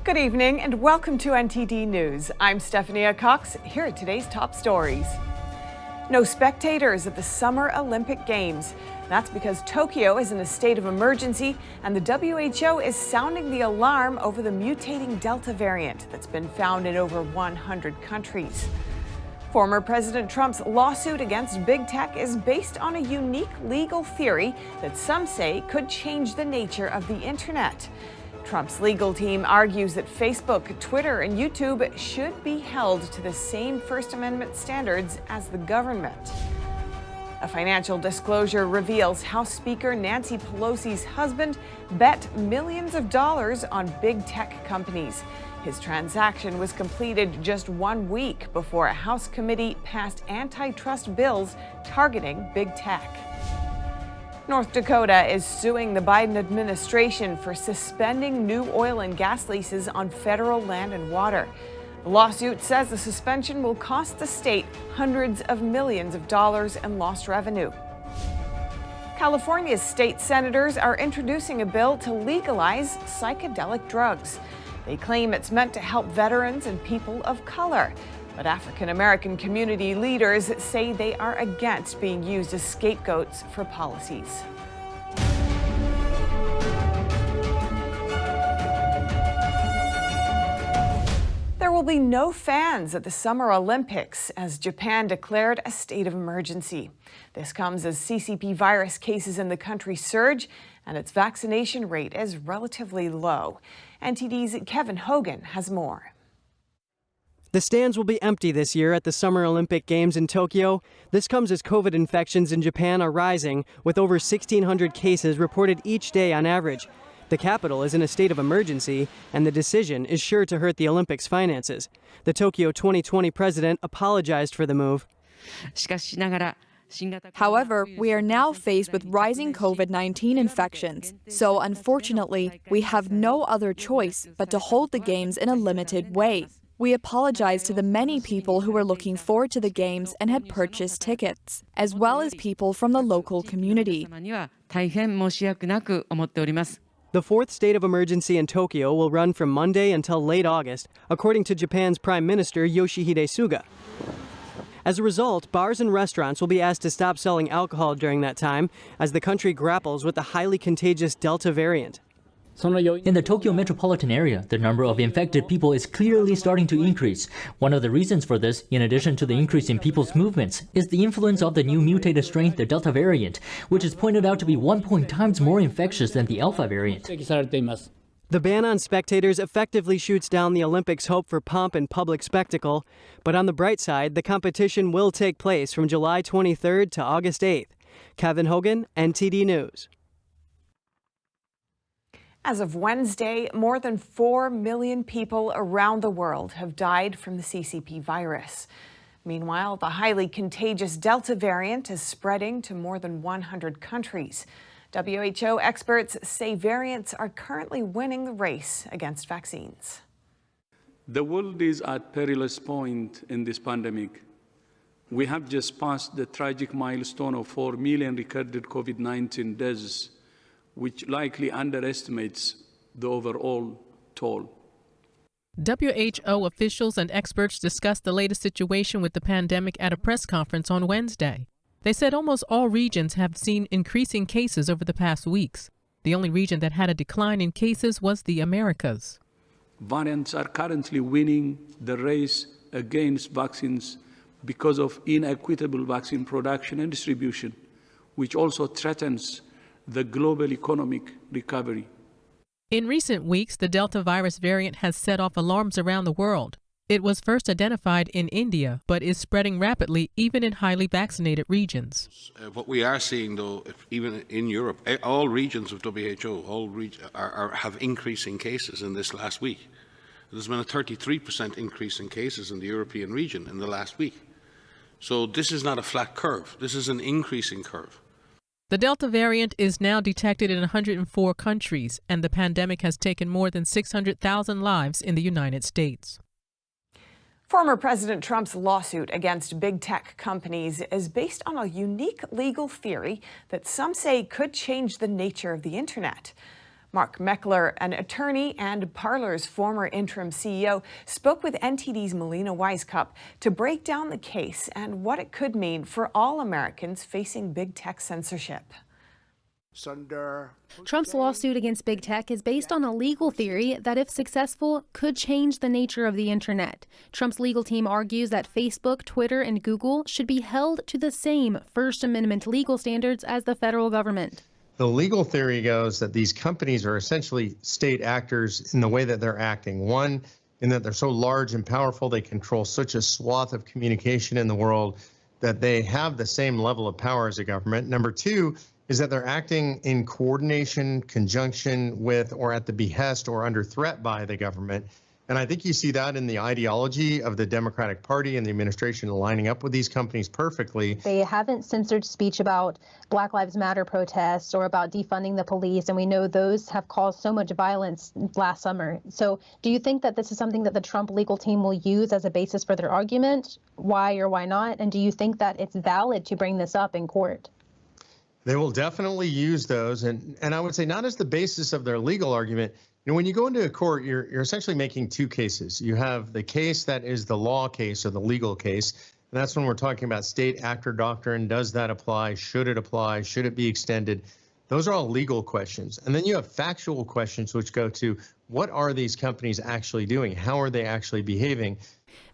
Good evening and welcome to NTD News. I'm Stephania Cox. Here are today's top stories. No spectators at the Summer Olympic Games. That's because Tokyo is in a state of emergency and the WHO is sounding the alarm over the mutating Delta variant that's been found in over 100 countries. Former President Trump's lawsuit against big tech is based on a unique legal theory that some say could change the nature of the internet. Trump's legal team argues that Facebook, Twitter, and YouTube should be held to the same First Amendment standards as the government. A financial disclosure reveals House Speaker Nancy Pelosi's husband bet millions of dollars on big tech companies. His transaction was completed just 1 week before a House committee passed antitrust bills targeting big tech. North Dakota is suing the Biden administration for suspending new oil and gas leases on federal land and water. The lawsuit says the suspension will cost the state hundreds of millions of dollars in lost revenue. California's state senators are introducing a bill to legalize psychedelic drugs. They claim it's meant to help veterans and people of color. But African-American community leaders say they are against being used as scapegoats for policies. There will be no fans at the Summer Olympics as Japan declared a state of emergency. This comes as CCP virus cases in the country surge and its vaccination rate is relatively low. NTD's Kevin Hogan has more. The stands will be empty this year at the Summer Olympic Games in Tokyo. This comes as COVID infections in Japan are rising, with over 1,600 cases reported each day on average. The capital is in a state of emergency, and the decision is sure to hurt the Olympics' finances. The Tokyo 2020 president apologized for the move. However, we are now faced with rising COVID-19 infections. So, unfortunately, we have no other choice but to hold the Games in a limited way. We apologize to the many people who were looking forward to the Games and had purchased tickets, as well as people from the local community. The fourth state of emergency in Tokyo will run from Monday until late August, according to Japan's Prime Minister Yoshihide Suga. As a result, bars and restaurants will be asked to stop selling alcohol during that time as the country grapples with the highly contagious Delta variant. In the Tokyo metropolitan area, the number of infected people is clearly starting to increase. One of the reasons for this, in addition to the increase in people's movements, is the influence of the new mutated strain, the Delta variant, which is pointed out to be 1.0 times more infectious than the Alpha variant. The ban on spectators effectively shoots down the Olympics' hope for pomp and public spectacle. But on the bright side, the competition will take place from July 23rd to August 8th. Kevin Hogan, NTD News. As of Wednesday, more than 4 million people around the world have died from the CCP virus. Meanwhile, the highly contagious Delta variant is spreading to more than 100 countries. WHO experts say variants are currently winning the race against vaccines. The world is at perilous point in this pandemic. We have just passed the tragic milestone of 4 million recorded COVID-19 deaths, which likely underestimates the overall toll. WHO officials and experts discussed the latest situation with the pandemic at a press conference on Wednesday. They said almost all regions have seen increasing cases over the past weeks. The only region that had a decline in cases was the Americas. Variants are currently winning the race against vaccines because of inequitable vaccine production and distribution, which also threatens the global economic recovery. In recent weeks, the Delta virus variant has set off alarms around the world. It was first identified in India, but is spreading rapidly even in highly vaccinated regions. What we are seeing, though, even in Europe, all regions of WHO have increasing cases in this last week. There's been a 33% increase in cases in the European region in the last week. So this is not a flat curve. This is an increasing curve. The Delta variant is now detected in 104 countries, and the pandemic has taken more than 600,000 lives in the United States. Former President Trump's lawsuit against big tech companies is based on a unique legal theory that some say could change the nature of the internet. Mark Meckler, an attorney and Parler's former interim CEO, spoke with NTD's Melina Weisskopf to break down the case and what it could mean for all Americans facing big tech censorship. Trump's lawsuit against big tech is based on a legal theory that, if successful, could change the nature of the internet. Trump's legal team argues that Facebook, Twitter, and Google should be held to the same First Amendment legal standards as the federal government. The legal theory goes that these companies are essentially state actors in the way that they're acting. One, in that they're so large and powerful, they control such a swath of communication in the world that they have the same level of power as a government. Number two, is that they're acting in coordination, conjunction with, or at the behest or under threat by the government. And I think you see that in the ideology of the Democratic Party and the administration lining up with these companies perfectly. They haven't censored speech about Black Lives Matter protests or about defunding the police, and we know those have caused so much violence last summer. So do you think that this is something that the Trump legal team will use as a basis for their argument? Why or why not? And do you think that it's valid to bring this up in court? They will definitely use those, and I would say not as the basis of their legal argument. You know, when you go into a court, you're essentially making two cases. You have the case that is the law case or the legal case, and that's when we're talking about state actor doctrine. Does that apply? Should it apply? Should it be extended? Those are all legal questions. And then you have factual questions which go to what are these companies actually doing? How are they actually behaving?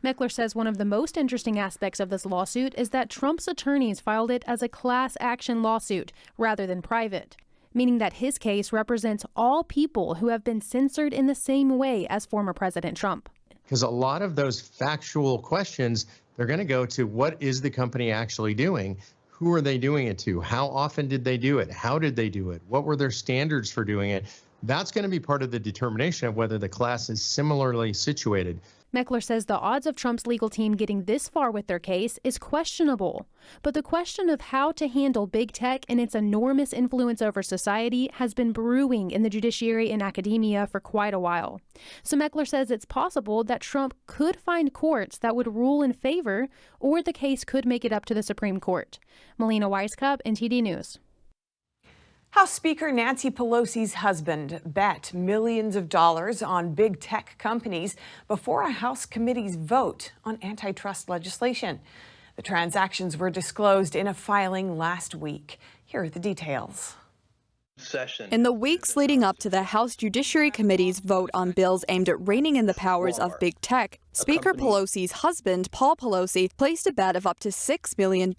Meckler says one of the most interesting aspects of this lawsuit is that Trump's attorneys filed it as a class action lawsuit rather than private, meaning that his case represents all people who have been censored in the same way as former President Trump. Because a lot of those factual questions, they're going to go to what is the company actually doing? Who are they doing it to? How often did they do it? How did they do it? What were their standards for doing it? That's going to be part of the determination of whether the class is similarly situated. Meckler says the odds of Trump's legal team getting this far with their case is questionable. But the question of how to handle big tech and its enormous influence over society has been brewing in the judiciary and academia for quite a while. So Meckler says it's possible that Trump could find courts that would rule in favor, or the case could make it up to the Supreme Court. Melina Weisskopf, NTD News. House Speaker Nancy Pelosi's husband bet millions of dollars on big tech companies before a House committee's vote on antitrust legislation. The transactions were disclosed in a filing last week. Here are the details. In the weeks leading up to the House Judiciary Committee's vote on bills aimed at reining in the powers of big tech, Speaker Pelosi's husband, Paul Pelosi, placed a bet of up to $6 million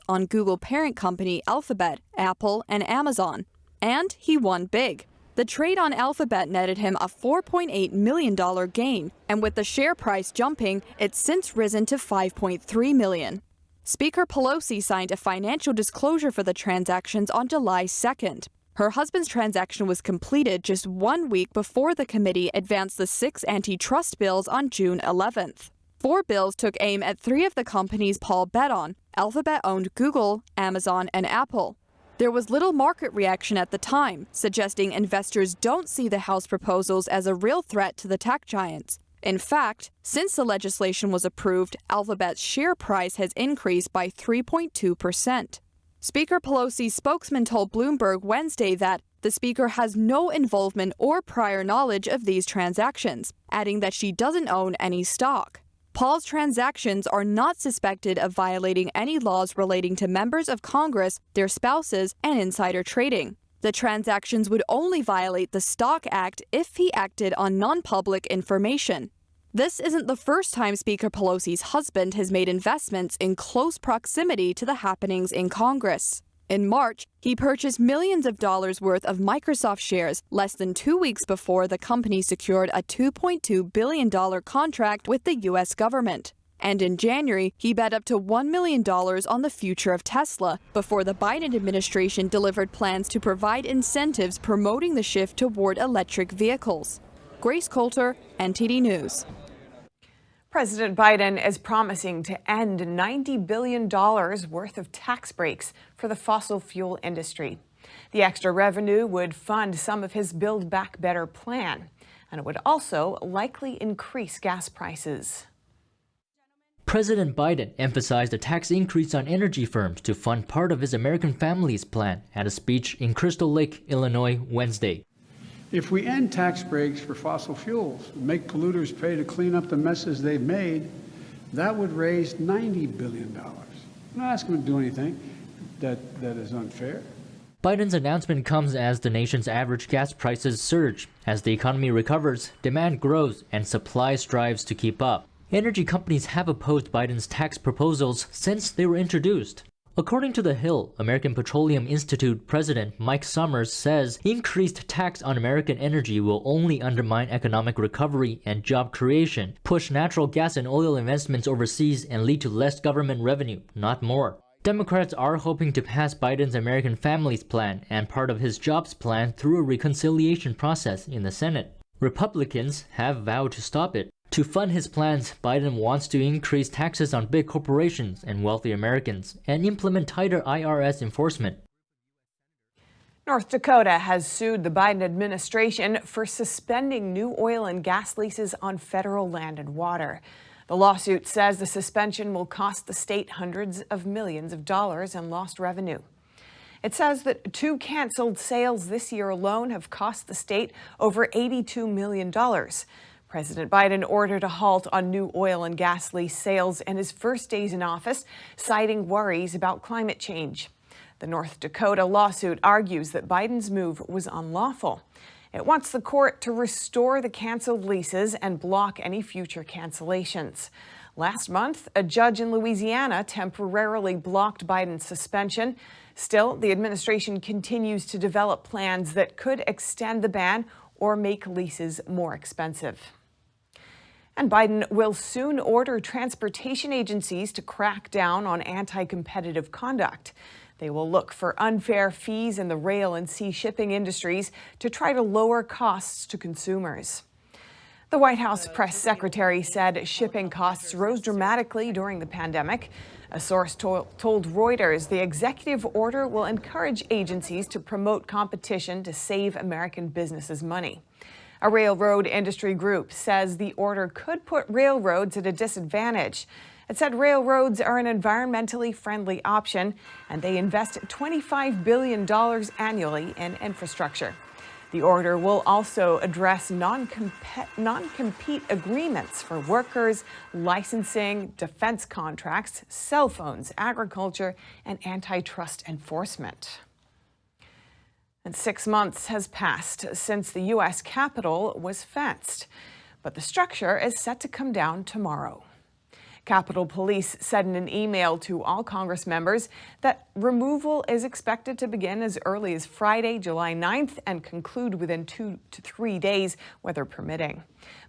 on Google parent company Alphabet, Apple, and Amazon. And he won big. The trade on Alphabet netted him a $4.8 million gain, and with the share price jumping, it's since risen to $5.3 million. Speaker Pelosi signed a financial disclosure for the transactions on July 2nd. Her husband's transaction was completed just 1 week before the committee advanced the 6 antitrust bills on June 11th. 4 bills took aim at 3 of the companies Paul bet on. Alphabet owned Google, Amazon, and Apple. There was little market reaction at the time, suggesting investors don't see the House proposals as a real threat to the tech giants. In fact, since the legislation was approved, Alphabet's share price has increased by 3.2%. Speaker Pelosi's spokesman told Bloomberg Wednesday that the Speaker has no involvement or prior knowledge of these transactions, adding that she doesn't own any stock. Paul's transactions are not suspected of violating any laws relating to members of Congress, their spouses, and insider trading. The transactions would only violate the Stock Act if he acted on non-public information. This isn't the first time Speaker Pelosi's husband has made investments in close proximity to the happenings in Congress. In March, he purchased millions of dollars worth of Microsoft shares less than 2 weeks before the company secured a $2.2 billion contract with the U.S. government. And in January, he bet up to $1 million on the future of Tesla before the Biden administration delivered plans to provide incentives promoting the shift toward electric vehicles. Grace Coulter, NTD News. President Biden is promising to end $90 billion worth of tax breaks for the fossil fuel industry. The extra revenue would fund some of his Build Back Better plan, and it would also likely increase gas prices. President Biden emphasized a tax increase on energy firms to fund part of his American Families Plan at a speech in Crystal Lake, Illinois, Wednesday. If we end tax breaks for fossil fuels, make polluters pay to clean up the messes they've made, that would raise $90 billion. I'm not asking them to do anything that is unfair. Biden's announcement comes as the nation's average gas prices surge. As the economy recovers, demand grows, and supply strives to keep up. Energy companies have opposed Biden's tax proposals since they were introduced. According to The Hill, American Petroleum Institute President Mike Summers says increased tax on American energy will only undermine economic recovery and job creation, push natural gas and oil investments overseas, and lead to less government revenue, not more. Democrats are hoping to pass Biden's American Families Plan and part of his jobs plan through a reconciliation process in the Senate. Republicans have vowed to stop it. To fund his plans, Biden wants to increase taxes on big corporations and wealthy Americans and implement tighter IRS enforcement. North Dakota has sued the Biden administration for suspending new oil and gas leases on federal land and water. The lawsuit says the suspension will cost the state hundreds of millions of dollars in lost revenue. It says that 2 canceled sales this year alone have cost the state over $82 million. President Biden ordered a halt on new oil and gas lease sales in his first days in office, citing worries about climate change. The North Dakota lawsuit argues that Biden's move was unlawful. It wants the court to restore the canceled leases and block any future cancellations. Last month, a judge in Louisiana temporarily blocked Biden's suspension. Still, the administration continues to develop plans that could extend the ban or make leases more expensive. And Biden will soon order transportation agencies to crack down on anti-competitive conduct. They will look for unfair fees in the rail and sea shipping industries to try to lower costs to consumers. The White House press secretary said shipping costs rose dramatically during the pandemic. A source told Reuters the executive order will encourage agencies to promote competition to save American businesses money. A railroad industry group says the order could put railroads at a disadvantage. It said railroads are an environmentally friendly option, and they invest $25 billion annually in infrastructure. The order will also address non-compete agreements for workers, licensing, defense contracts, cell phones, agriculture, and antitrust enforcement. And 6 months has passed since the U.S. Capitol was fenced, but the structure is set to come down tomorrow. Capitol Police said in an email to all Congress members that removal is expected to begin as early as Friday, July 9th, and conclude within 2 to 3 days, weather permitting.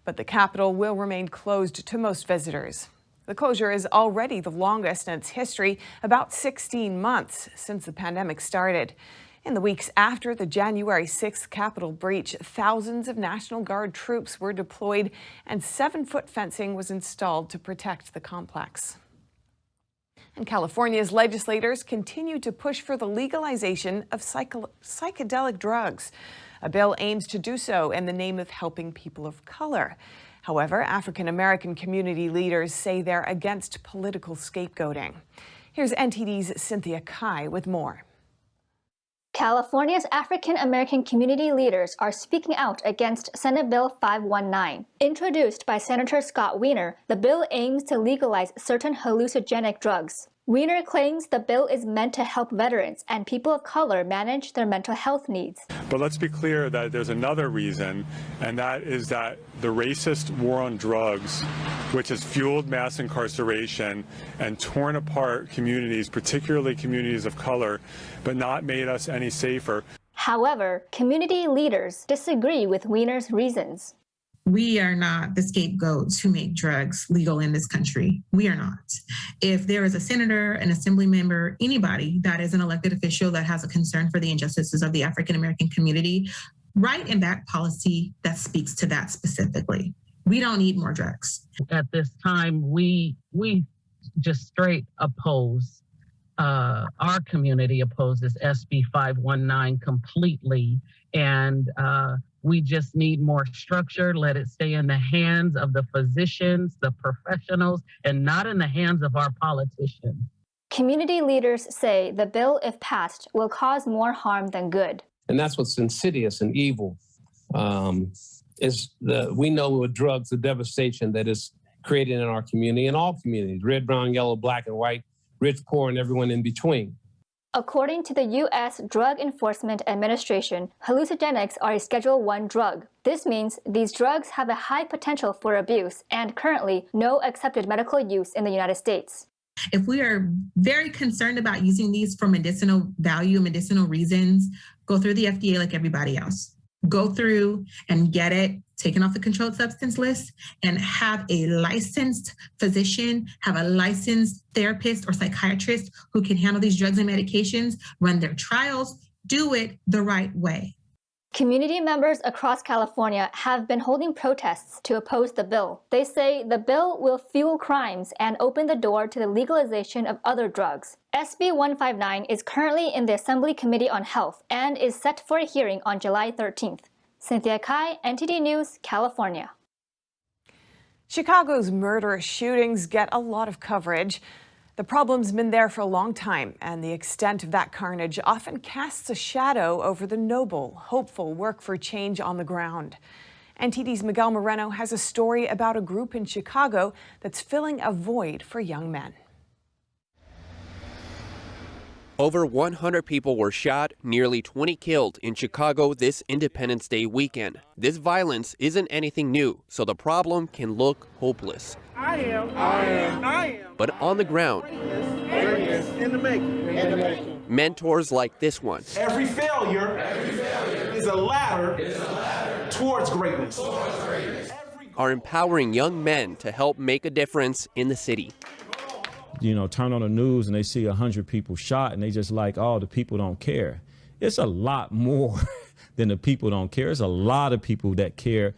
But the Capitol will remain closed to most visitors. The closure is already the longest in its history, about 16 months since the pandemic started. In the weeks after the January 6th Capitol breach, thousands of National Guard troops were deployed and 7-foot fencing was installed to protect the complex. And California's legislators continue to push for the legalization of psychedelic drugs. A bill aims to do so in the name of helping people of color. However, African-American community leaders say they're against political scapegoating. Here's NTD's Cynthia Kai with more. California's African American community leaders are speaking out against Senate Bill 519. Introduced by Senator Scott Wiener, the bill aims to legalize certain hallucinogenic drugs. Wiener claims the bill is meant to help veterans and people of color manage their mental health needs. But let's be clear that there's another reason, and that is that the racist war on drugs, which has fueled mass incarceration and torn apart communities, particularly communities of color, but not made us any safer. However, community leaders disagree with Wiener's reasons. We are not the scapegoats who make drugs legal in this country. We are not. If there is a senator, an assembly member, anybody that is an elected official that has a concern for the injustices of the African American community, write in that policy that speaks to that specifically. We don't need more drugs. At this time, we just straight oppose. Our community opposes SB 519 completely, and we just need more structure. Let it stay in the hands of the physicians, the professionals, and not in the hands of our politicians. Community leaders say the bill, if passed, will cause more harm than good. And that's what's insidious and evil We know with drugs, the devastation that is created in our community, in all communities, red, brown, yellow, black, and white, rich, poor, and everyone in between. According to the U.S. Drug Enforcement Administration, hallucinogenics are a Schedule I drug. This means these drugs have a high potential for abuse and currently no accepted medical use in the United States. If we are very concerned about using these for medicinal value, medicinal reasons, go through the FDA like everybody else. Go through and get it taken off the controlled substance list and have a licensed physician, have a licensed therapist or psychiatrist who can handle these drugs and medications, run their trials, do it the right way. Community members across California have been holding protests to oppose the bill. They say the bill will fuel crimes and open the door to the legalization of other drugs. SB 159 is currently in the Assembly Committee on Health and is set for a hearing on July 13th. Cynthia Kai, NTD News, California. Chicago's murderous shootings get a lot of coverage. The problem's been there for a long time, and the extent of that carnage often casts a shadow over the noble, hopeful work for change on the ground. NTD's Miguel Moreno has a story about a group in Chicago that's filling a void for young men. Over 100 people were shot, nearly 20 killed in Chicago this Independence Day weekend. This violence isn't anything new, so the problem can look hopeless. I am. But on the ground, In the making. mentors like this one Every failure is a ladder towards greatness. are empowering young men to help make a difference in the city. You know, turn on the news and they see 100 people shot and they just like, oh, the people don't care. It's a lot more than the people don't care. It's a lot of people that care.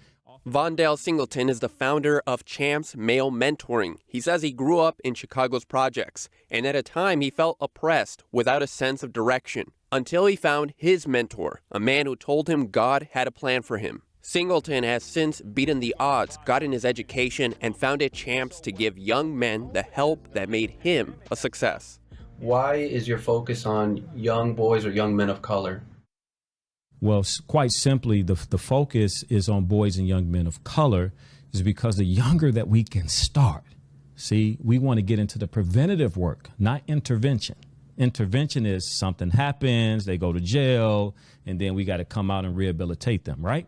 Vondale Singleton is the founder of Champs Male Mentoring. He says he grew up in Chicago's projects, and at a time he felt oppressed without a sense of direction, until he found his mentor, a man who told him God had a plan for him. Singleton has since beaten the odds, gotten his education, and founded Champs to give young men the help that made him a success. Why is your focus on young boys or young men of color? Well, quite simply, the focus is on boys and young men of color is because the younger that we can start. See, we want to get into the preventative work, not intervention. Intervention is something happens, they go to jail, and then we got to come out and rehabilitate them, right?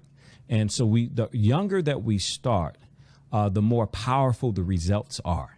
And so the younger that we start, the more powerful the results are.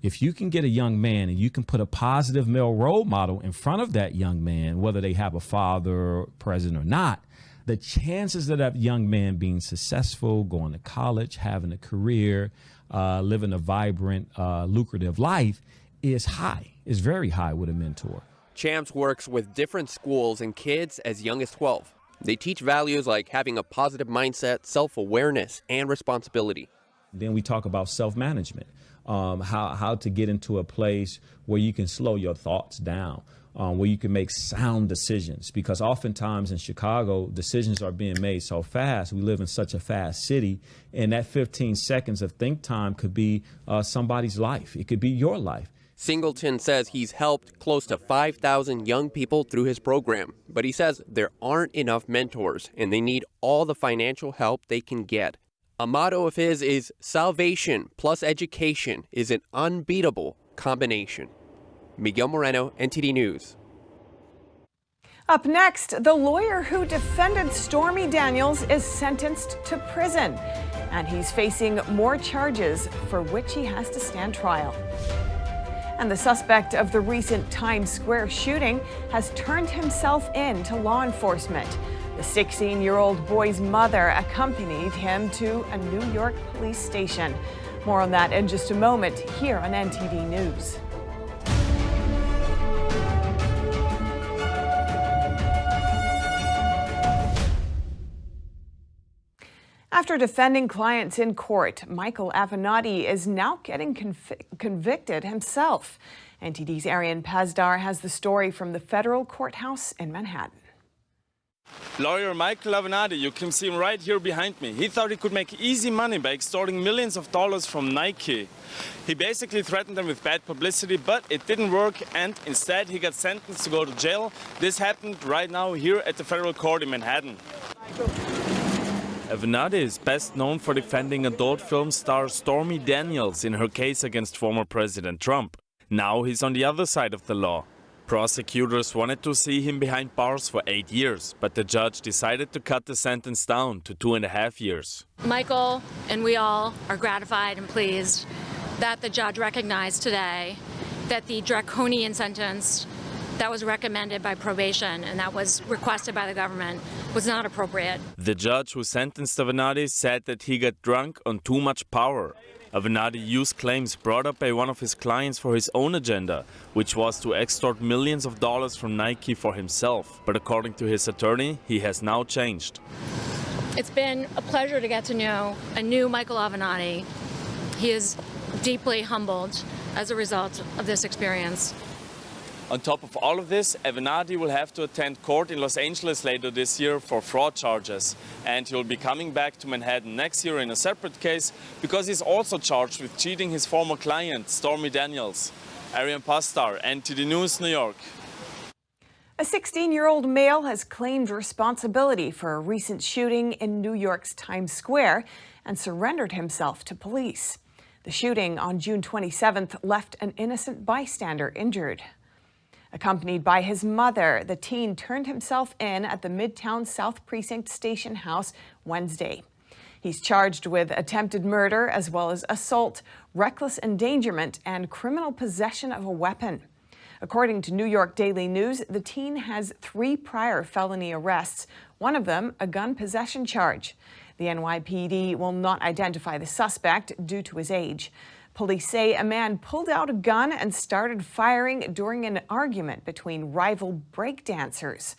If you can get a young man and you can put a positive male role model in front of that young man, whether they have a father, president or not, the chances of that young man being successful, going to college, having a career, living a vibrant, lucrative life is high, is very high with a mentor. Champs works with different schools and kids as young as 12. They teach values like having a positive mindset, self-awareness, and responsibility. Then we talk about self-management, how to get into a place where you can slow your thoughts down, where you can make sound decisions. Because oftentimes in Chicago, decisions are being made so fast. We live in such a fast city, and that 15 seconds of think time could be somebody's life. It could be your life. Singleton says he's helped close to 5,000 young people through his program, but he says there aren't enough mentors and they need all the financial help they can get. A motto of his is salvation plus education is an unbeatable combination. Miguel Moreno, NTD News. Up next, the lawyer who defended Stormy Daniels is sentenced to prison, and he's facing more charges for which he has to stand trial. And the suspect of the recent Times Square shooting has turned himself in to law enforcement. The 16-year-old boy's mother accompanied him to a New York police station. More on that in just a moment here on NTD News. After defending clients in court, Michael Avenatti is now getting convicted himself. NTD's Arian Pazdar has the story from the federal courthouse in Manhattan. Lawyer Michael Avenatti, you can see him right here behind me. He thought he could make easy money by extorting millions of dollars from Nike. He basically threatened them with bad publicity, but it didn't work, and instead he got sentenced to go to jail. This happened right now here at the federal court in Manhattan. Avenatti is best known for defending adult film star Stormy Daniels in her case against former President Trump. Now he's on the other side of the law. Prosecutors wanted to see him behind bars for 8 years, but the judge decided to cut the sentence down to 2.5 years. Michael and we all are gratified and pleased that the judge recognized today that the draconian sentence that was recommended by probation and that was requested by the government was not appropriate. The judge who sentenced Avenatti said that he got drunk on too much power. Avenatti used claims brought up by one of his clients for his own agenda, which was to extort millions of dollars from Nike for himself. But according to his attorney, he has now changed. It's been a pleasure to get to know a new Michael Avenatti. He is deeply humbled as a result of this experience. On top of all of this, Avenatti will have to attend court in Los Angeles later this year for fraud charges. And he'll be coming back to Manhattan next year in a separate case because he's also charged with cheating his former client, Stormy Daniels. Arian Pastar, NTD News, New York. A 16-year-old male has claimed responsibility for a recent shooting in New York's Times Square and surrendered himself to police. The shooting on June 27th left an innocent bystander injured. Accompanied by his mother, the teen turned himself in at the Midtown South Precinct Station House Wednesday. He's charged with attempted murder as well as assault, reckless endangerment, and criminal possession of a weapon. According to New York Daily News, the teen has 3 prior felony arrests, one of them a gun possession charge. The NYPD will not identify the suspect due to his age. Police say a man pulled out a gun and started firing during an argument between rival breakdancers.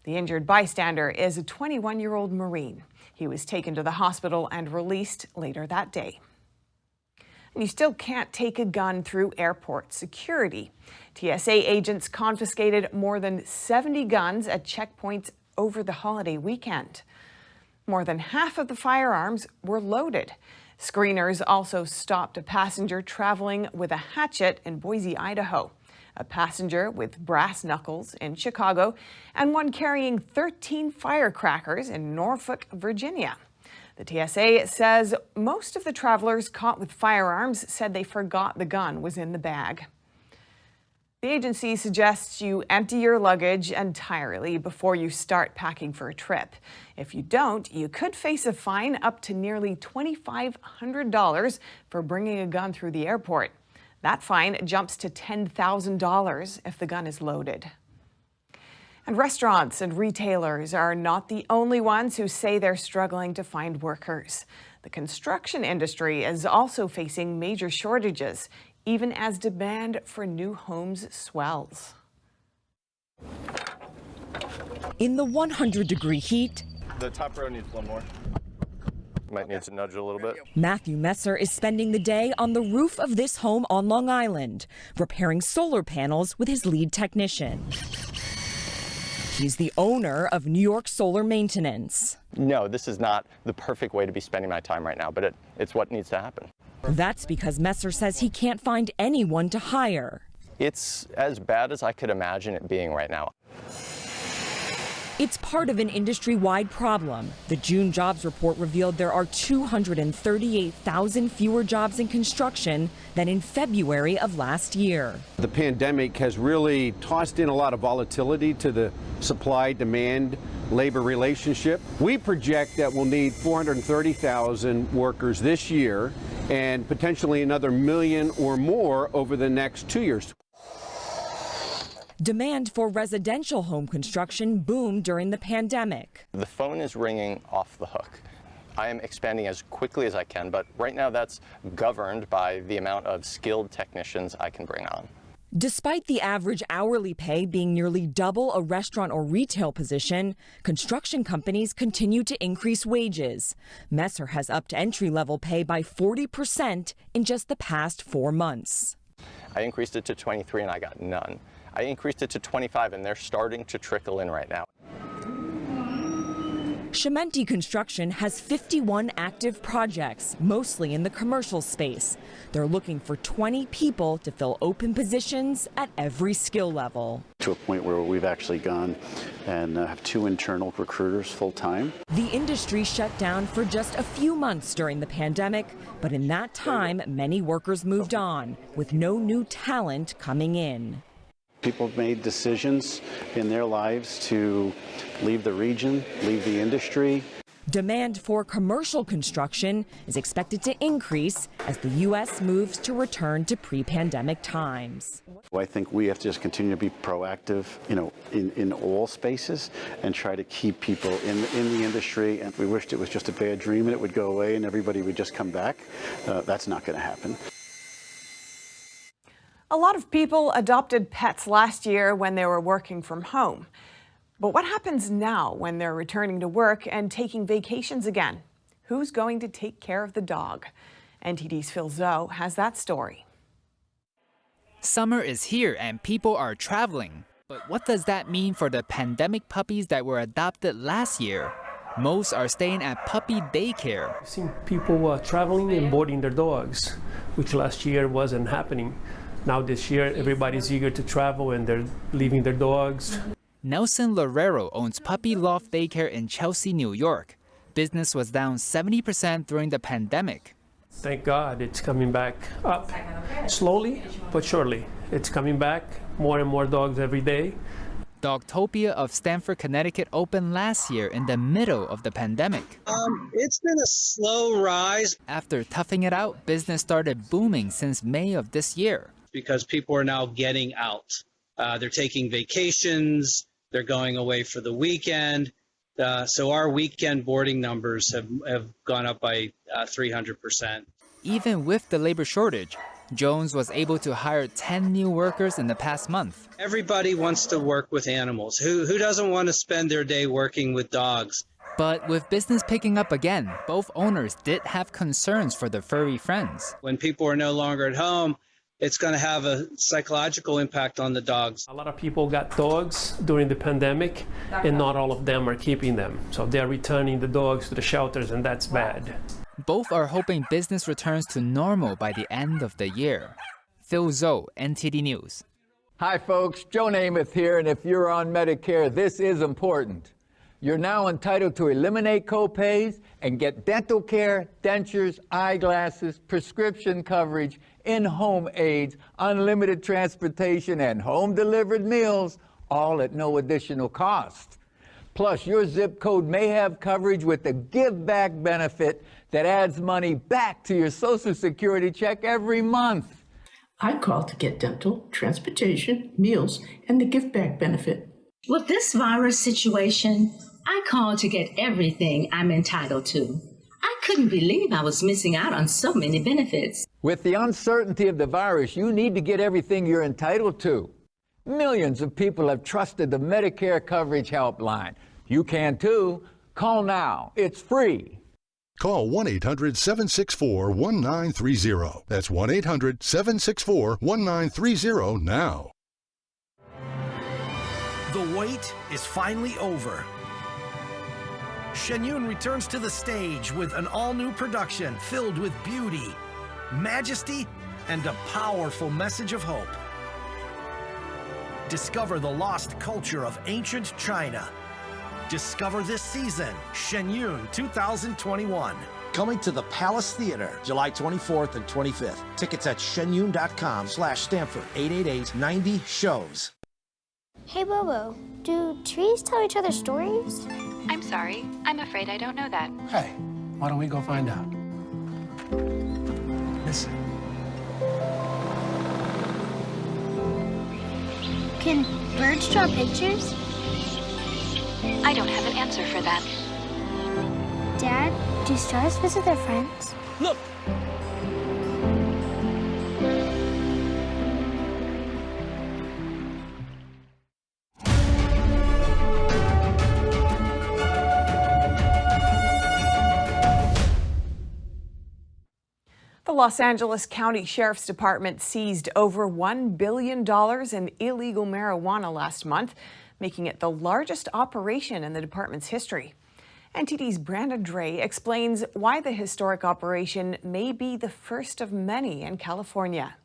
The injured bystander is a 21-year-old Marine. He was taken to the hospital and released later that day. And you still can't take a gun through airport security. TSA agents confiscated more than 70 guns at checkpoints over the holiday weekend. More than half of the firearms were loaded. Screeners also stopped a passenger traveling with a hatchet in Boise, Idaho, a passenger with brass knuckles in Chicago, and one carrying 13 firecrackers in Norfolk, Virginia. The TSA says most of the travelers caught with firearms said they forgot the gun was in the bag. The agency suggests you empty your luggage entirely before you start packing for a trip. If you don't, you could face a fine up to nearly $2,500 for bringing a gun through the airport. That fine jumps to $10,000 if the gun is loaded. And restaurants and retailers are not the only ones who say they're struggling to find workers. The construction industry is also facing major shortages, even as demand for new homes swells. In the 100-degree heat, the top row needs one more. Might need to nudge it a little bit. Matthew Messer is spending the day on the roof of this home on Long Island, repairing solar panels with his lead technician. He's the owner of New York Solar Maintenance. No, this is not the perfect way to be spending my time right now, but it's what needs to happen. That's because Messer says he can't find anyone to hire. It's as bad as I could imagine it being right now. It's part of an industry-wide problem. The June jobs report revealed there are 238,000 fewer jobs in construction than in February of last year. The pandemic has really tossed in a lot of volatility to the supply-demand labor relationship. We project that we'll need 430,000 workers this year and potentially another 1 million or more over the next 2 years. Demand for residential home construction boomed during the pandemic. The phone is ringing off the hook. I am expanding as quickly as I can, but right now that's governed by the amount of skilled technicians I can bring on. Despite the average hourly pay being nearly double a restaurant or retail position, construction companies continue to increase wages. Messer has upped entry-level pay by 40% in just the past 4 months. I increased it to 23 and I got none. I increased it to 25 and they're starting to trickle in right now. Chimenti Construction has 51 active projects, mostly in the commercial space. They're looking for 20 people to fill open positions at every skill level. To a point where we've actually gone and have 2 internal recruiters full-time. The industry shut down for just a few months during the pandemic, but in that time, many workers moved on, with no new talent coming in. People have made decisions in their lives to leave the region, leave the industry. Demand for commercial construction is expected to increase as the U.S. moves to return to pre-pandemic times. I think we have to just continue to be proactive, in all spaces and try to keep people in the industry. And if we wished it was just a bad dream and it would go away and everybody would just come back, that's not going to happen. A lot of people adopted pets last year when they were working from home. But what happens now when they're returning to work and taking vacations again? Who's going to take care of the dog? NTD's Phil Zoe has that story. Summer is here and people are traveling. But what does that mean for the pandemic puppies that were adopted last year? Most are staying at puppy daycare. I've seen people traveling and boarding their dogs, which last year wasn't happening. Now this year, everybody's eager to travel and they're leaving their dogs. Nelson Lorero owns Puppy Loft Daycare in Chelsea, New York. Business was down 70% during the pandemic. Thank God it's coming back up. Slowly but surely. It's coming back. More and more dogs every day. Dogtopia of Stamford, Connecticut opened last year in the middle of the pandemic. It's been a slow rise. After toughing it out, business started booming since May of this year. Because people are now getting out. They're taking vacations. They're going away for the weekend. So our weekend boarding numbers have gone up by 300%. Even with the labor shortage, Jones was able to hire 10 new workers in the past month. Everybody wants to work with animals. Who doesn't want to spend their day working with dogs? But with business picking up again, both owners did have concerns for their furry friends. When people are no longer at home, it's going to have a psychological impact on the dogs. A lot of people got dogs during the pandemic, and not all of them are keeping them. So they're returning the dogs to the shelters, and that's bad. Both are hoping business returns to normal by the end of the year. Phil Zoe, NTD News. Hi folks, Joe Namath here, and if you're on Medicare, this is important. You're now entitled to eliminate co-pays and get dental care, dentures, eyeglasses, prescription coverage, in-home aids, unlimited transportation, and home-delivered meals, all at no additional cost. Plus, your zip code may have coverage with the Give Back benefit that adds money back to your Social Security check every month. I called to get dental, transportation, meals, and the Give Back benefit. With this virus situation, I called to get everything I'm entitled to. I couldn't believe I was missing out on so many benefits. With the uncertainty of the virus, you need to get everything you're entitled to. Millions of people have trusted the Medicare Coverage Helpline. You can too. Call now. It's free. Call 1-800-764-1930. That's 1-800-764-1930 now. The wait is finally over. Shen Yun returns to the stage with an all-new production filled with beauty, majesty, and a powerful message of hope. Discover the lost culture of ancient China. Discover this season, Shen Yun 2021. Coming to the Palace Theater, July 24th and 25th. Tickets at shenyun.com/Stanford, 888-90-SHOWS. Hey, Bobo, do trees tell each other stories? I'm sorry. I'm afraid I don't know that. Hey, why don't we go find out? Listen. Can birds draw pictures? I don't have an answer for that. Dad, do stars visit their friends? Look! The Los Angeles County Sheriff's Department seized over $1 billion in illegal marijuana last month, making it the largest operation in the department's history. NTD's Brandon Dre explains why the historic operation may be the first of many in California.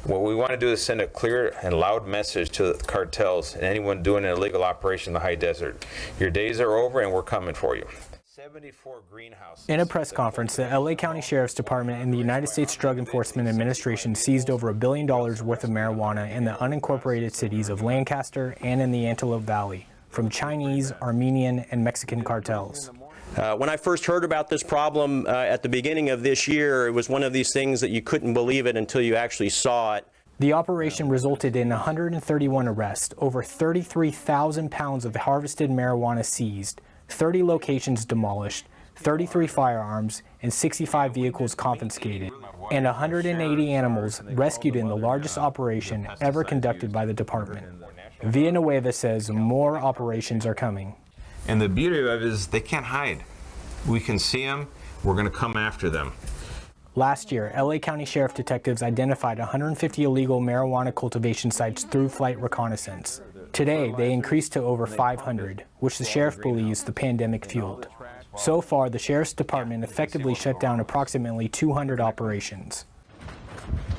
What we want to do is send a clear and loud message to the cartels and anyone doing an illegal operation in the high desert. Your days are over and we're coming for you. 74 greenhouses. In a press conference, the LA County Sheriff's Department and the United States Drug Enforcement Administration seized over $1 billion worth of marijuana in the unincorporated cities of Lancaster and in the Antelope Valley from Chinese, Armenian, and Mexican cartels. When I first heard about this problem at the beginning of this year, it was one of these things that you couldn't believe it until you actually saw it. The operation resulted in 131 arrests, over 33,000 pounds of harvested marijuana seized, 30 locations demolished, 33 firearms, and 65 vehicles confiscated, and 180 animals rescued in the largest operation ever conducted by the department. Villanueva says more operations are coming. And the beauty of it is they can't hide. We can see them, we're going to come after them. Last year, LA County Sheriff detectives identified 150 illegal marijuana cultivation sites through flight reconnaissance. Today, they increased to over 500, which the sheriff believes the pandemic fueled. So far, the Sheriff's Department effectively shut down approximately 200 operations.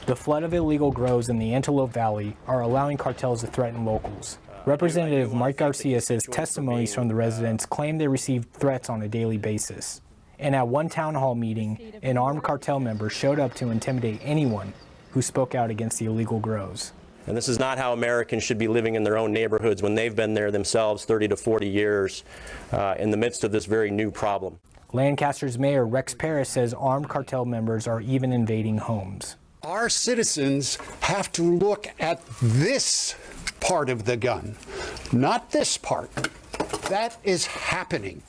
The flood of illegal grows in the Antelope Valley are allowing cartels to threaten locals. Representative Mike Garcia says testimonies from the residents claim they received threats on a daily basis. And at one town hall meeting, an armed cartel member showed up to intimidate anyone who spoke out against the illegal grows. And this is not how Americans should be living in their own neighborhoods when they've been there themselves 30 to 40 years in the midst of this very new problem. Lancaster's Mayor Rex Parris says armed cartel members are even invading homes. Our citizens have to look at this part of the gun, not this part. That is happening.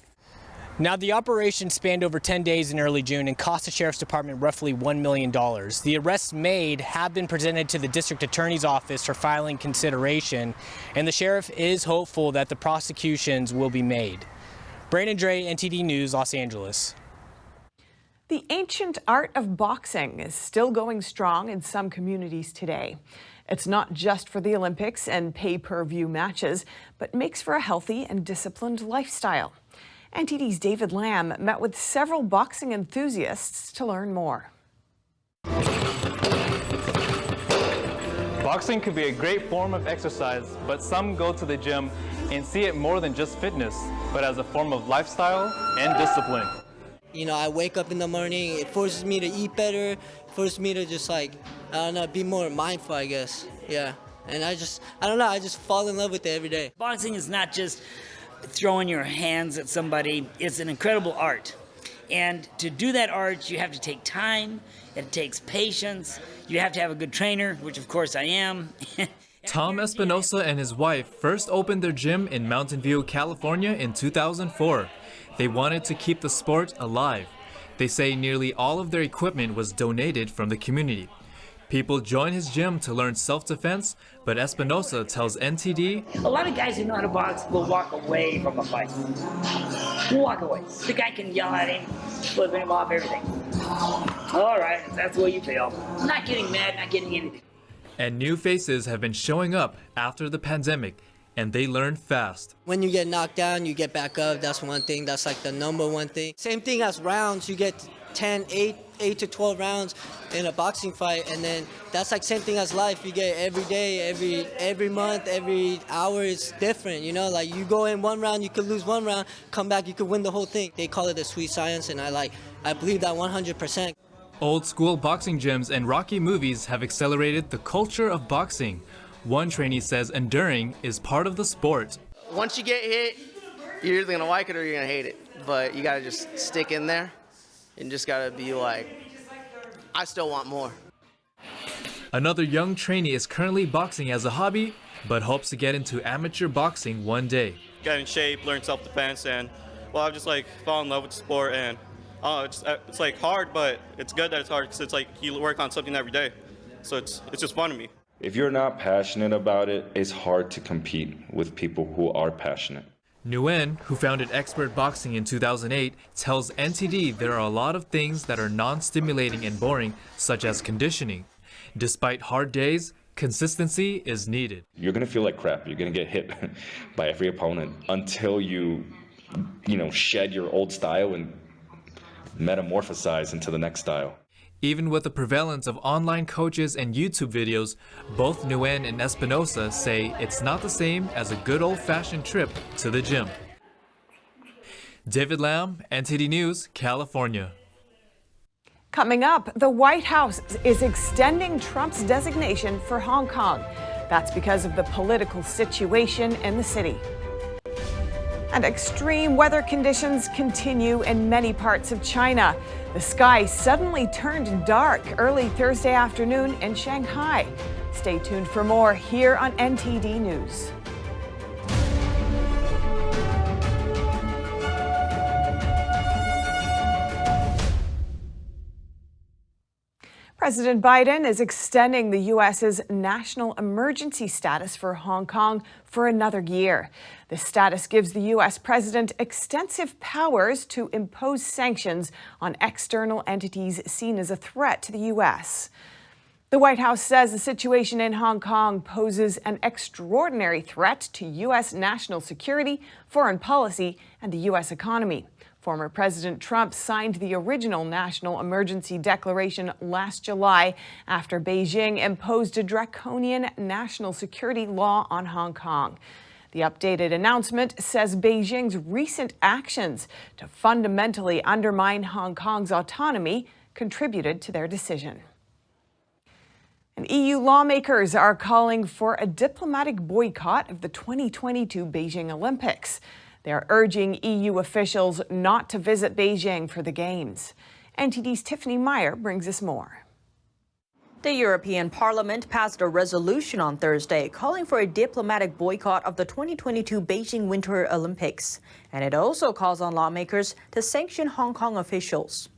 Now, the operation spanned over 10 days in early June and cost the Sheriff's Department roughly $1 million. The arrests made have been presented to the District Attorney's Office for filing consideration, and the Sheriff is hopeful that the prosecutions will be made. Brandon Dre, NTD News, Los Angeles. The ancient art of boxing is still going strong in some communities today. It's not just for the Olympics and pay-per-view matches, but makes for a healthy and disciplined lifestyle. NTD's David Lamb met with several boxing enthusiasts to learn more. Boxing could be a great form of exercise, but some go to the gym and see it more than just fitness, but as a form of lifestyle and discipline. You know, I wake up in the morning, it forces me to eat better, forces me to just like, I don't know, be more mindful, I guess. Yeah. And I don't know, I just fall in love with it every day. Boxing is not just throwing your hands at somebody, it's an incredible art. And to do that art, you have to take time, it takes patience, you have to have a good trainer, which of course I am. Tom Espinosa and his wife first opened their gym in Mountain View, California in 2004. They wanted to keep the sport alive. They say nearly all of their equipment was donated from the community. People join his gym to learn self-defense, but Espinosa tells NTD, A lot of guys who know how to box will walk away from a fight. Will walk away. The guy can yell at him, flipping him off, everything. All right, if that's the way you feel. Not getting mad, not getting anything. And new faces have been showing up after the pandemic, and they learn fast. When you get knocked down, you get back up. That's one thing. That's like the number one thing. Same thing as rounds. You get 8 to 12 rounds in a boxing fight, and then that's like same thing as life. You get every day, every month, every hour is different. You know, like you go in one round, you could lose one round, come back, you could win the whole thing. They call it the sweet science, and I believe that 100%. Old school boxing gyms and Rocky movies have accelerated the culture of boxing. One trainee says enduring is part of the sport. Once you get hit, you're either gonna like it or you're gonna hate it. But you gotta just stick in there and just gotta be like, I still want more. Another young trainee is currently boxing as a hobby, but hopes to get into amateur boxing one day. Get in shape, learn self-defense, and well, I've just like fallen in love with the sport, and it's like hard, but it's good that it's hard because it's like you work on something every day, so it's just fun to me. If you're not passionate about it, it's hard to compete with people who are passionate. Nguyen, who founded Expert Boxing in 2008, tells NTD there are a lot of things that are non-stimulating and boring, such as conditioning. Despite hard days, consistency is needed. You're gonna feel like crap. You're gonna get hit by every opponent until you shed your old style and metamorphosize into the next style. Even with the prevalence of online coaches and YouTube videos, both Nguyen and Espinosa say it's not the same as a good old-fashioned trip to the gym. David Lam, NTD News, California. Coming up, the White House is extending Trump's designation for Hong Kong. That's because of the political situation in the city. And extreme weather conditions continue in many parts of China. The sky suddenly turned dark early Thursday afternoon in Shanghai. Stay tuned for more here on NTD News. President Biden is extending the U.S.'s national emergency status for Hong Kong for another year. The status gives the U.S. president extensive powers to impose sanctions on external entities seen as a threat to the U.S. The White House says the situation in Hong Kong poses an extraordinary threat to U.S. national security, foreign policy, and the U.S. economy. Former President Trump signed the original national emergency declaration last July after Beijing imposed a draconian national security law on Hong Kong. The updated announcement says Beijing's recent actions to fundamentally undermine Hong Kong's autonomy contributed to their decision. And EU lawmakers are calling for a diplomatic boycott of the 2022 Beijing Olympics. They are urging EU officials not to visit Beijing for the Games. NTD's Tiffany Meyer brings us more. The European Parliament passed a resolution on Thursday calling for a diplomatic boycott of the 2022 Beijing Winter Olympics. And it also calls on lawmakers to sanction Hong Kong officials.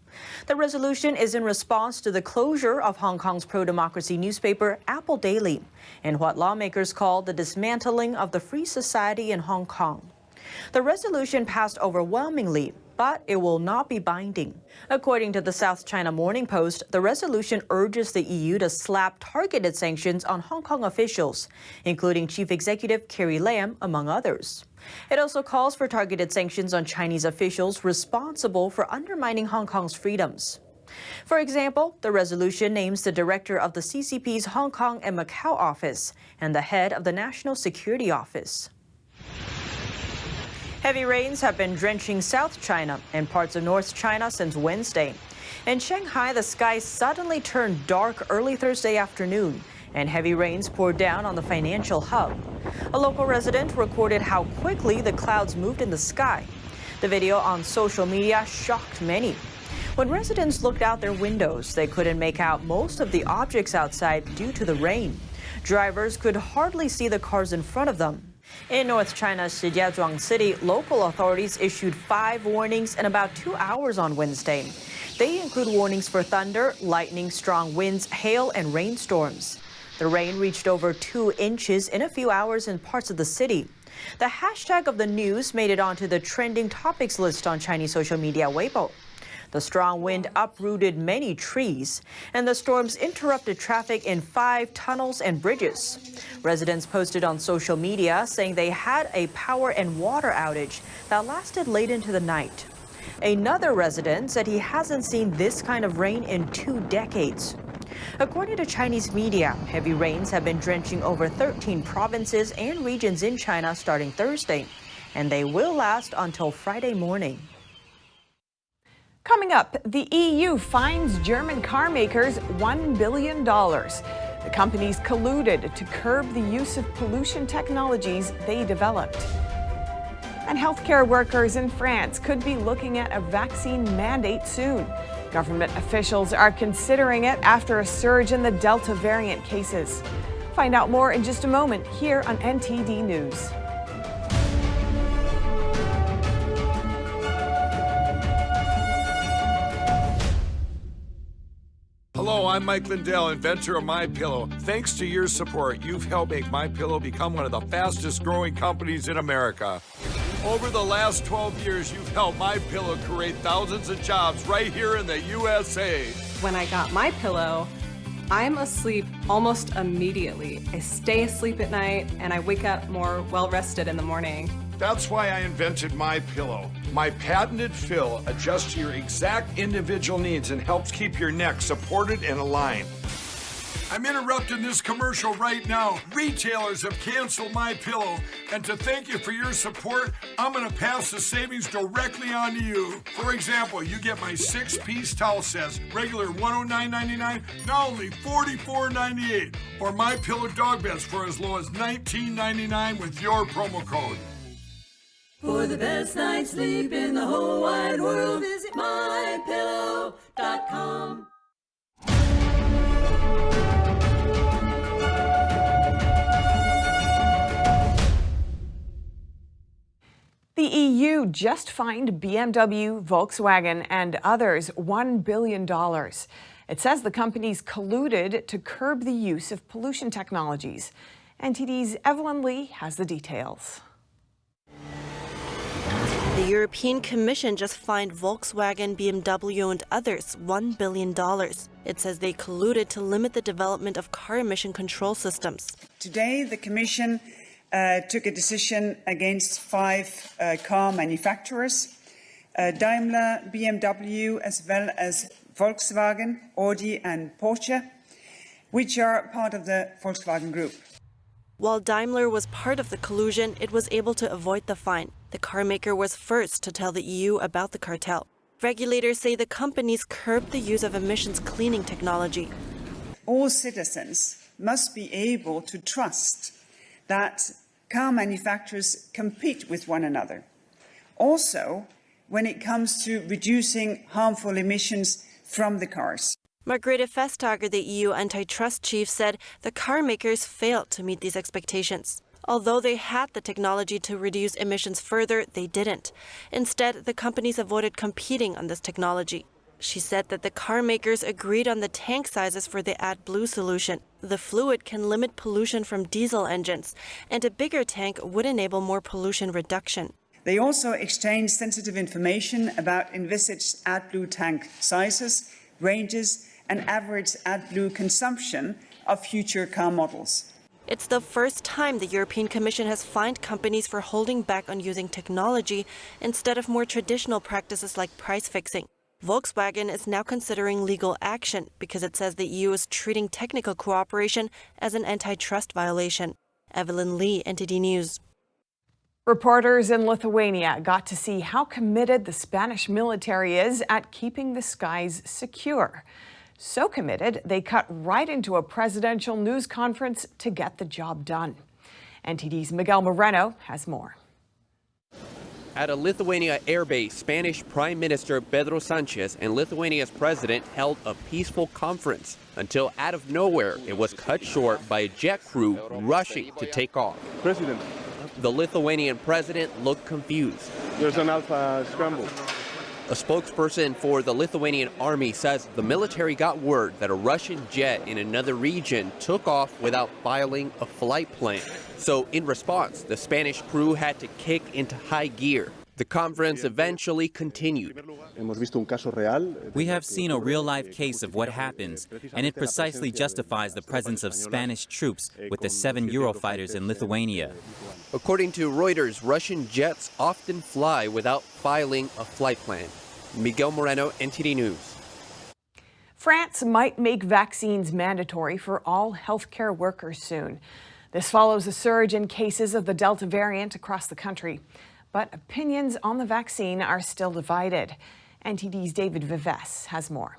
The resolution is in response to the closure of Hong Kong's pro-democracy newspaper Apple Daily and what lawmakers call the dismantling of the free society in Hong Kong. The resolution passed overwhelmingly, but it will not be binding. According to the South China Morning Post, the resolution urges the EU to slap targeted sanctions on Hong Kong officials, including Chief Executive Carrie Lam, among others. It also calls for targeted sanctions on Chinese officials responsible for undermining Hong Kong's freedoms. For example, the resolution names the director of the CCP's Hong Kong and Macau office and the head of the National Security Office. Heavy rains have been drenching South China and parts of North China since Wednesday. In Shanghai, the sky suddenly turned dark early Thursday afternoon, and heavy rains poured down on the financial hub. A local resident recorded how quickly the clouds moved in the sky. The video on social media shocked many. When residents looked out their windows, they couldn't make out most of the objects outside due to the rain. Drivers could hardly see the cars in front of them. In North China's Shijiazhuang City, local authorities issued 5 warnings in about 2 hours on Wednesday. They include warnings for thunder, lightning, strong winds, hail, and rainstorms. The rain reached over 2 inches in a few hours in parts of the city. The hashtag of the news made it onto the trending topics list on Chinese social media Weibo. The strong wind uprooted many trees, and the storms interrupted traffic in 5 tunnels and bridges. Residents posted on social media saying they had a power and water outage that lasted late into the night. Another resident said he hasn't seen this kind of rain in 2 decades. According to Chinese media, heavy rains have been drenching over 13 provinces and regions in China starting Thursday, and they will last until Friday morning. Coming up, the EU fines German car makers $1 billion. The companies colluded to curb the use of pollution technologies they developed. And healthcare workers in France could be looking at a vaccine mandate soon. Government officials are considering it after a surge in the Delta variant cases. Find out more in just a moment here on NTD News. Hello, I'm Mike Lindell, inventor of MyPillow. Thanks to your support, you've helped make MyPillow become one of the fastest growing companies in America. Over the last 12 years, you've helped MyPillow create thousands of jobs right here in the USA. When I got MyPillow, I'm asleep almost immediately. I stay asleep at night and I wake up more well-rested in the morning. That's why I invented My Pillow. My patented fill adjusts to your exact individual needs and helps keep your neck supported and aligned. I'm interrupting this commercial right now. Retailers have canceled My Pillow, and to thank you for your support, I'm going to pass the savings directly on to you. For example, you get my 6-piece towel sets, regular $109.99, now only $44.98, or My Pillow dog beds for as low as $19.99 with your promo code. For the best night's sleep in the whole wide world, visit mypillow.com. The EU just fined BMW, Volkswagen, and others $1 billion. It says the companies colluded to curb the use of pollution technologies. NTD's Evelyn Lee has the details. The European Commission just fined Volkswagen, BMW, and others $1 billion. It says they colluded to limit the development of car emission control systems. Today, the Commission took a decision against 5 car manufacturers, Daimler, BMW, as well as Volkswagen, Audi and Porsche, which are part of the Volkswagen Group. While Daimler was part of the collusion, it was able to avoid the fine. The carmaker was first to tell the EU about the cartel. Regulators say the companies curbed the use of emissions cleaning technology. All citizens must be able to trust that car manufacturers compete with one another. Also, when it comes to reducing harmful emissions from the cars. Margrethe Vestager, the EU antitrust chief, said the car makers failed to meet these expectations. Although they had the technology to reduce emissions further, they didn't. Instead, the companies avoided competing on this technology. She said that the car makers agreed on the tank sizes for the AdBlue solution. The fluid can limit pollution from diesel engines, and a bigger tank would enable more pollution reduction. They also exchanged sensitive information about envisaged AdBlue tank sizes, ranges, and average AdBlue consumption of future car models. It's the first time the European Commission has fined companies for holding back on using technology instead of more traditional practices like price fixing. Volkswagen is now considering legal action because it says the EU is treating technical cooperation as an antitrust violation. Evelyn Lee, NTD News. Reporters in Lithuania got to see how committed the Spanish military is at keeping the skies secure. So committed, they cut right into a presidential news conference to get the job done. NTD's Miguel Moreno has more. At a Lithuania airbase, Spanish Prime Minister Pedro Sanchez and Lithuania's president held a peaceful conference until out of nowhere it was cut short by a jet crew rushing to take off. President. The Lithuanian president looked confused. There's an alpha scramble. A spokesperson for the Lithuanian army says the military got word that a Russian jet in another region took off without filing a flight plan. So in response, the Spanish crew had to kick into high gear. The conference eventually continued. We have seen a real-life case of what happens, and it precisely justifies the presence of Spanish troops with the 7 Eurofighters in Lithuania. According to Reuters, Russian jets often fly without filing a flight plan. Miguel Moreno, NTD News. France might make vaccines mandatory for all healthcare workers soon. This follows a surge in cases of the Delta variant across the country. But opinions on the vaccine are still divided. NTD's David Vives has more.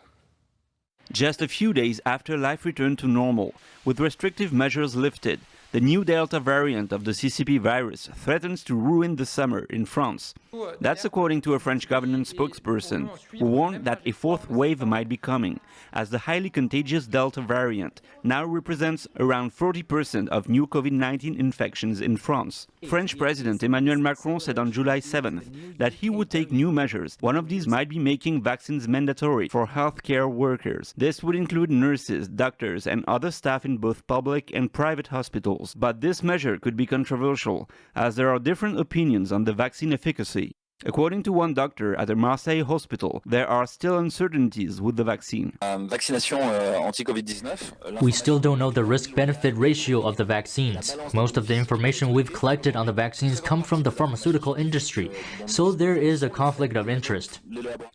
Just a few days after life returned to normal, with restrictive measures lifted, the new Delta variant of the CCP virus threatens to ruin the summer in France. That's according to a French government spokesperson, who warned that a fourth wave might be coming, as the highly contagious Delta variant now represents around 40% of new COVID-19 infections in France. French President Emmanuel Macron said on July 7th that he would take new measures. One of these might be making vaccines mandatory for healthcare workers. This would include nurses, doctors, and other staff in both public and private hospitals. But this measure could be controversial, as there are different opinions on the vaccine efficacy. According to one doctor at a Marseille hospital, there are still uncertainties with the vaccine. We still don't know the risk-benefit ratio of the vaccines. Most of the information we've collected on the vaccines come from the pharmaceutical industry, so there is a conflict of interest.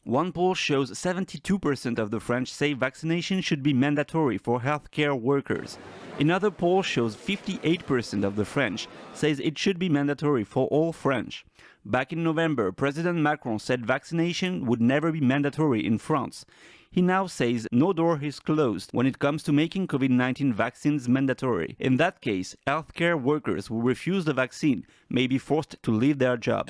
One poll shows 72% of the French say vaccination should be mandatory for healthcare workers. Another poll shows 58% of the French says it should be mandatory for all French. Back in November, President Macron said vaccination would never be mandatory in France. He now says no door is closed when it comes to making COVID-19 vaccines mandatory. In that case, healthcare workers who refuse the vaccine may be forced to leave their job.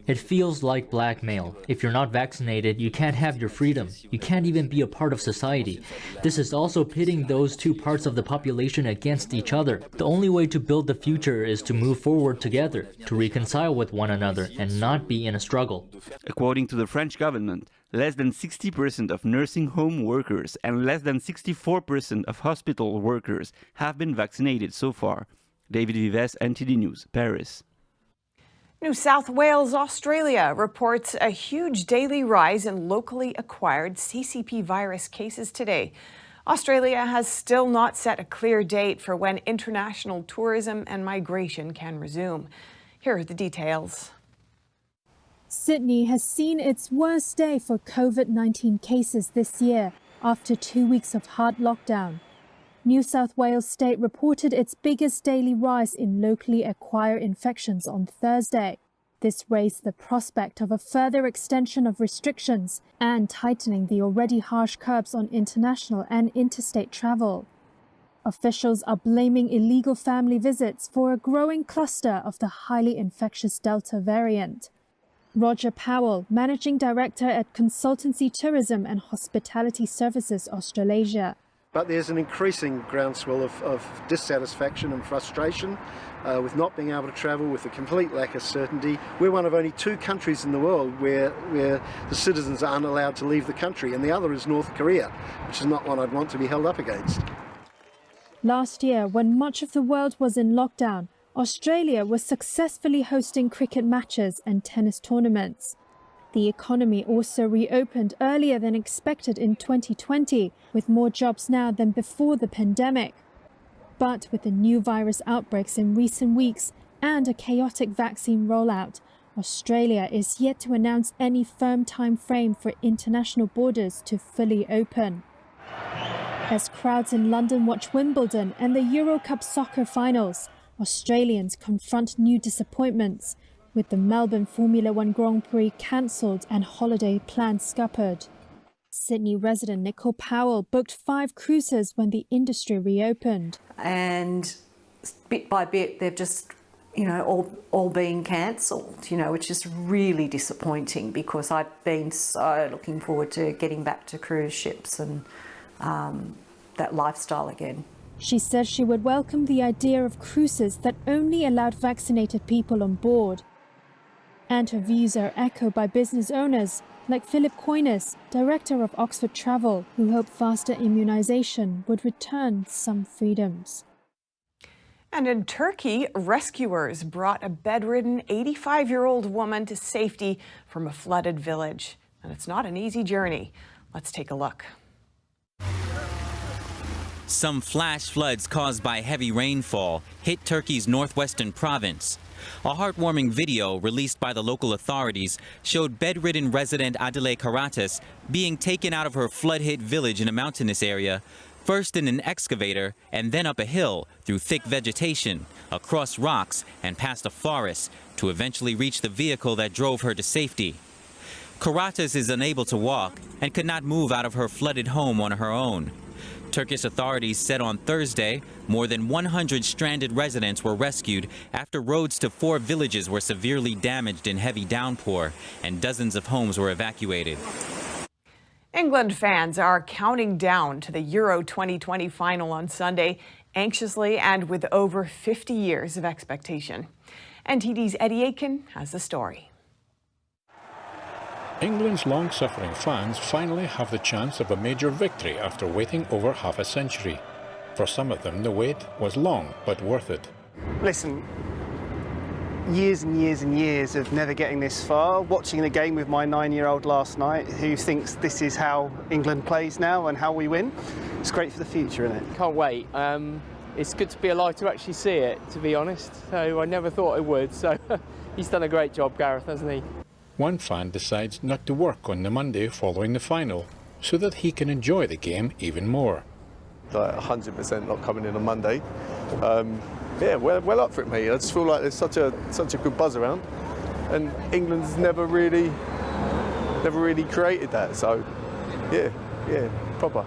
It feels like blackmail. If you're not vaccinated, you can't have your freedom. You can't even be a part of society. This is also pitting those two parts of the population against each other. The only way to build the future is to move forward together, to reconcile with one another, and not be in a struggle. According to the French government, less than 60% of nursing home workers and less than 64% of hospital workers have been vaccinated so far. David Vives, NTD News, Paris. New South Wales, Australia reports a huge daily rise in locally acquired CCP virus cases today. Australia has still not set a clear date for when international tourism and migration can resume. Here are the details. Sydney has seen its worst day for COVID-19 cases this year after 2 weeks of hard lockdown. New South Wales State reported its biggest daily rise in locally acquired infections on Thursday. This raised the prospect of a further extension of restrictions and tightening the already harsh curbs on international and interstate travel. Officials are blaming illegal family visits for a growing cluster of the highly infectious Delta variant. Roger Powell, Managing Director at Consultancy Tourism and Hospitality Services Australasia. But there's an increasing groundswell of dissatisfaction and frustration with not being able to travel, with a complete lack of certainty. We're one of only 2 countries in the world where the citizens aren't allowed to leave the country, and the other is North Korea, which is not one I'd want to be held up against. Last year, when much of the world was in lockdown, Australia was successfully hosting cricket matches and tennis tournaments. The economy also reopened earlier than expected in 2020, with more jobs now than before the pandemic. But with the new virus outbreaks in recent weeks and a chaotic vaccine rollout, Australia is yet to announce any firm time frame for international borders to fully open. As crowds in London watch Wimbledon and the Euro Cup soccer finals, Australians confront new disappointments, with the Melbourne Formula One Grand Prix cancelled and holiday plans scuppered. Sydney resident Nicole Powell booked 5 cruises when the industry reopened. And bit by bit, they've just, all being cancelled, which is really disappointing, because I've been so looking forward to getting back to cruise ships and that lifestyle again. She says she would welcome the idea of cruises that only allowed vaccinated people on board. And her views are echoed by business owners like Philip Coynes, director of Oxford Travel, who hope faster immunisation would return some freedoms. And in Turkey, rescuers brought a bedridden 85-year-old woman to safety from a flooded village. And it's not an easy journey. Let's take a look. Some flash floods caused by heavy rainfall hit Turkey's northwestern province. A heartwarming video released by the local authorities showed bedridden resident Adile Karatas being taken out of her flood-hit village in a mountainous area, first in an excavator and then up a hill through thick vegetation, across rocks and past a forest to eventually reach the vehicle that drove her to safety. Karatas is unable to walk and could not move out of her flooded home on her own. Turkish authorities said on Thursday more than 100 stranded residents were rescued after roads to 4 villages were severely damaged in heavy downpour and dozens of homes were evacuated. England fans are counting down to the Euro 2020 final on Sunday, anxiously and with over 50 years of expectation. NTD's Eddie Aiken has the story. England's long-suffering fans finally have the chance of a major victory after waiting over half a century. For some of them, the wait was long, but worth it. Listen, years and years and years of never getting this far. Watching the game with my 9-year-old last night, who thinks this is how England plays now and how we win. It's great for the future, isn't it? Can't wait. It's good to be alive to actually see it, to be honest. So I never thought I would. So he's done a great job, Gareth, hasn't he? One fan decides not to work on the Monday following the final, so that he can enjoy the game even more. Like 100% not coming in on Monday. Yeah, well up for it, mate. I just feel like there's such a good buzz around, and England's never really created that. So, yeah, proper.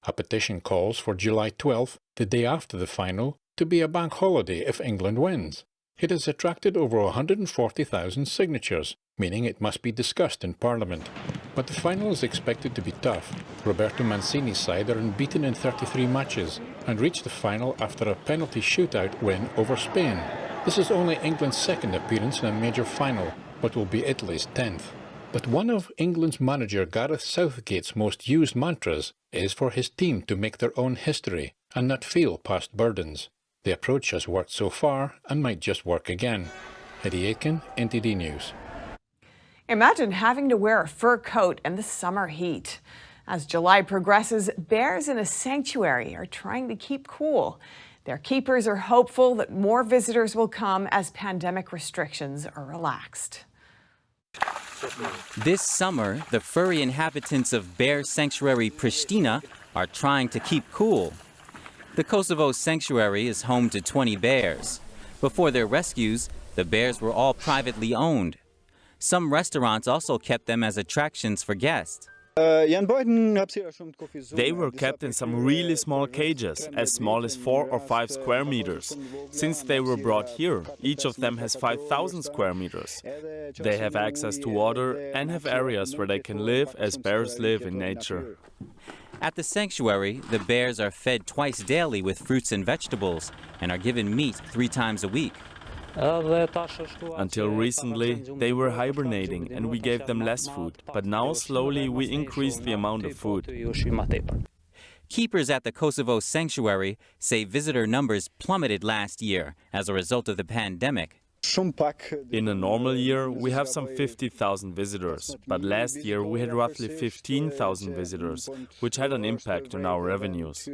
A petition calls for July 12th, the day after the final, to be a bank holiday if England wins. It has attracted over 140,000 signatures, meaning it must be discussed in Parliament. But the final is expected to be tough. Roberto Mancini's side are unbeaten in 33 matches and reached the final after a penalty shootout win over Spain. This is only England's second appearance in a major final, but will be Italy's 10th. But one of England's manager Gareth Southgate's most used mantras is for his team to make their own history and not feel past burdens. The approach has worked so far and might just work again. Eddie Aitken, NTD News. Imagine having to wear a fur coat in the summer heat. As July progresses, bears in a sanctuary are trying to keep cool. Their keepers are hopeful that more visitors will come as pandemic restrictions are relaxed. This summer, the furry inhabitants of bear sanctuary Pristina are trying to keep cool. The Kosovo sanctuary is home to 20 bears. Before their rescues, the bears were all privately owned. Some restaurants also kept them as attractions for guests. They were kept in some really small cages, as small as 4 or 5 square meters. Since they were brought here, each of them has 5,000 square meters. They have access to water and have areas where they can live as bears live in nature. At the sanctuary, the bears are fed twice daily with fruits and vegetables and are given meat 3 times a week. Until recently, they were hibernating and we gave them less food, but now slowly we increased the amount of food. Keepers at the Kosovo sanctuary say visitor numbers plummeted last year as a result of the pandemic. In a normal year, we have some 50,000 visitors, but last year we had roughly 15,000 visitors, which had an impact on our revenues.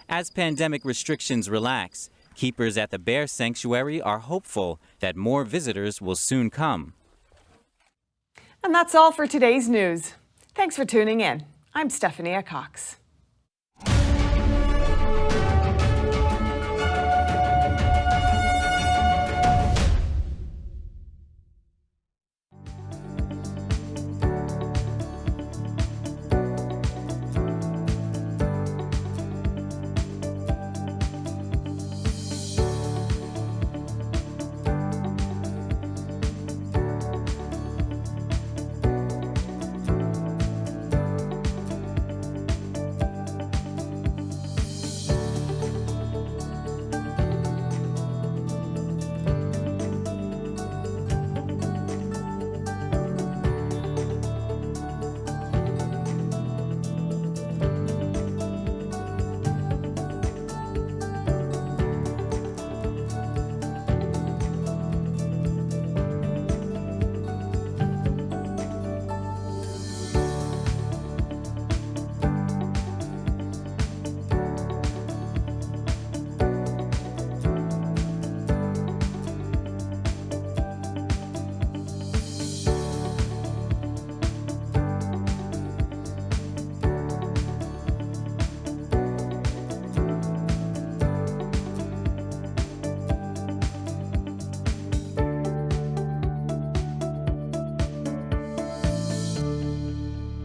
As pandemic restrictions relax, keepers at the bear sanctuary are hopeful that more visitors will soon come. And that's all for today's news. Thanks for tuning in. I'm Stephanie Cox.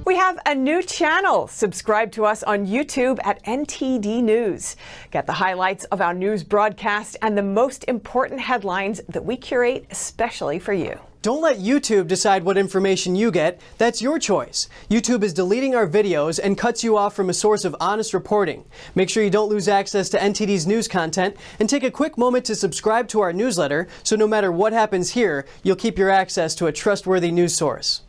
We have a new channel. Subscribe to us on YouTube at NTD News. Get the highlights of our news broadcast and the most important headlines that we curate especially for you. Don't let YouTube decide what information you get. That's your choice. YouTube is deleting our videos and cuts you off from a source of honest reporting. Make sure you don't lose access to NTD's news content, and take a quick moment to subscribe to our newsletter so no matter what happens here, you'll keep your access to a trustworthy news source.